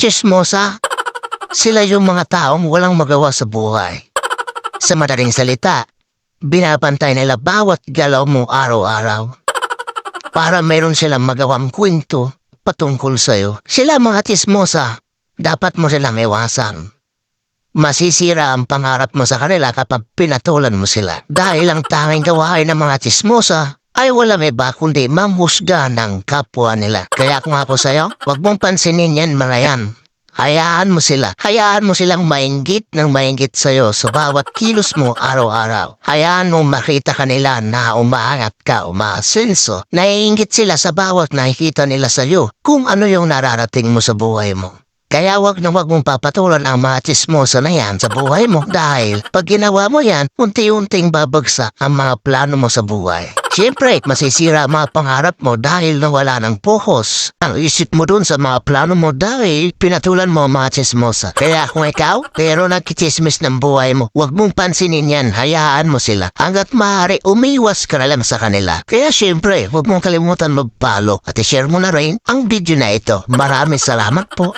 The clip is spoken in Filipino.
Chismosa. Sila yung mga taong walang magawa sa buhay. Sa madaling salita, binabantay nila bawat galaw mo araw-araw. Para mayroon silang magawang kwento patungkol sa'yo. Sila mga chismosa. Dapat mo silang iwasan. Masisira ang pangarap mo sa kanila kapag pinatulan mo sila. Dahil ang tanging gawain ng mga chismosa ay walang iba kundi mamhusga ng kapwa nila. Kaya kung ako sa'yo, huwag mong pansinin yan mga yan. Hayaan mo sila. Hayaan mo silang mainggit ng mainggit sa'yo sa bawat kilos mo araw-araw. Hayaan mo makita kanila na umaangat ka, umaasenso. Naiinggit sila sa bawat nakikita nila sa'yo kung ano yung nararating mo sa buhay mo. Kaya wag na wag mong papatulan ang mga chismosa na yan sa buhay mo dahil pag ginawa mo yan, unti-unting babagsak ang mga plano mo sa buhay. Siyempre, masisira ang mga pangarap mo dahil nawala ng focus. Ang isip mo dun sa mga plano mo dahil pinatulan mo ang mga chismosa. Kaya kung ikaw, pero nagkichismis ng buhay mo, wag mong pansinin yan, hayaan mo sila. Hanggat maaari, umiwas ka na lang sa kanila. Kaya siyempre, wag mong kalimutan mag-follow at i-share mo na rin ang video na ito. Maraming salamat po.